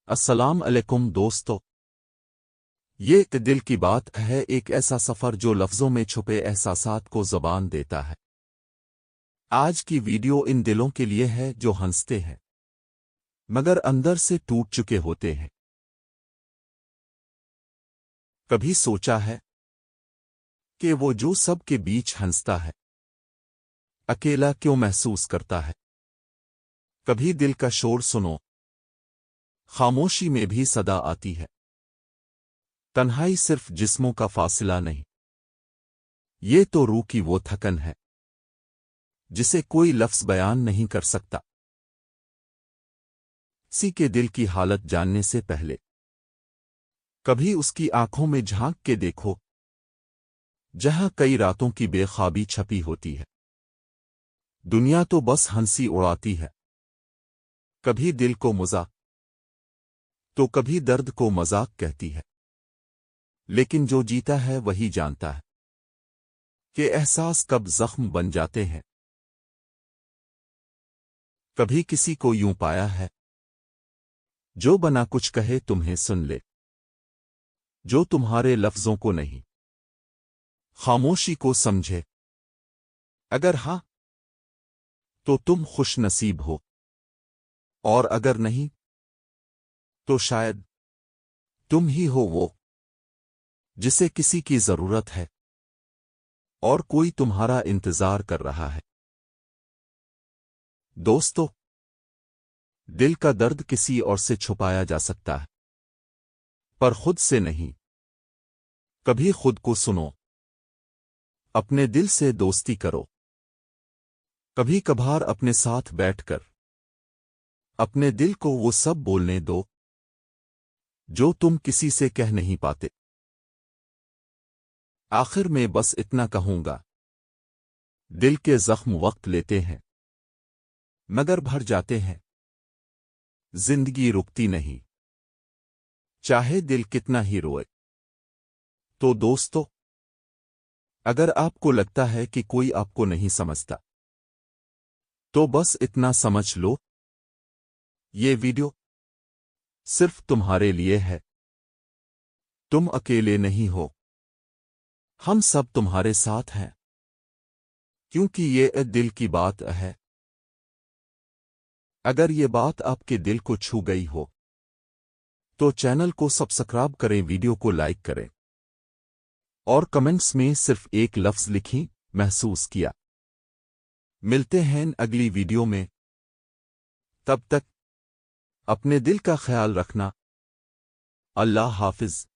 السلام علیکم دوستو، یہ دل کی بات ہے، ایک ایسا سفر جو لفظوں میں چھپے احساسات کو زبان دیتا ہے۔ آج کی ویڈیو ان دلوں کے لیے ہے جو ہنستے ہیں مگر اندر سے ٹوٹ چکے ہوتے ہیں۔ کبھی سوچا ہے کہ وہ جو سب کے بیچ ہنستا ہے اکیلا کیوں محسوس کرتا ہے؟ کبھی دل کا شور سنو، خاموشی میں بھی صدا آتی ہے۔ تنہائی صرف جسموں کا فاصلہ نہیں، یہ تو روح کی وہ تھکن ہے جسے کوئی لفظ بیان نہیں کر سکتا۔ کسی کے دل کی حالت جاننے سے پہلے کبھی اس کی آنکھوں میں جھانک کے دیکھو، جہاں کئی راتوں کی بے خوابی چھپی ہوتی ہے۔ دنیا تو بس ہنسی اڑاتی ہے، کبھی دل کو مذاق تو کبھی درد کو مذاق کہتی ہے، لیکن جو جیتا ہے وہی جانتا ہے کہ احساس کب زخم بن جاتے ہیں۔ کبھی کسی کو یوں پایا ہے جو بنا کچھ کہے تمہیں سن لے، جو تمہارے لفظوں کو نہیں خاموشی کو سمجھے؟ اگر ہاں تو تم خوش نصیب ہو، اور اگر نہیں تو شاید تم ہی ہو وہ جسے کسی کی ضرورت ہے اور کوئی تمہارا انتظار کر رہا ہے۔ دوستو، دل کا درد کسی اور سے چھپایا جا سکتا ہے پر خود سے نہیں۔ کبھی خود کو سنو، اپنے دل سے دوستی کرو، کبھی کبھار اپنے ساتھ بیٹھ کر اپنے دل کو وہ سب بولنے دو جو تم کسی سے کہہ نہیں پاتے۔ آخر میں بس اتنا کہوں گا، دل کے زخم وقت لیتے ہیں مگر بھر جاتے ہیں۔ زندگی رکتی نہیں، چاہے دل کتنا ہی روئے۔ تو دوستو، اگر آپ کو لگتا ہے کہ کوئی آپ کو نہیں سمجھتا تو بس اتنا سمجھ لو، یہ ویڈیو صرف تمہارے لیے ہے۔ تم اکیلے نہیں ہو، ہم سب تمہارے ساتھ ہیں، کیونکہ یہ دل کی بات ہے۔ اگر یہ بات آپ کے دل کو چھو گئی ہو تو چینل کو سبسکرائب کریں، ویڈیو کو لائک کریں اور کمنٹس میں صرف ایک لفظ لکھیں، محسوس کیا۔ ملتے ہیں اگلی ویڈیو میں، تب تک اپنے دل کا خیال رکھنا۔ اللہ حافظ۔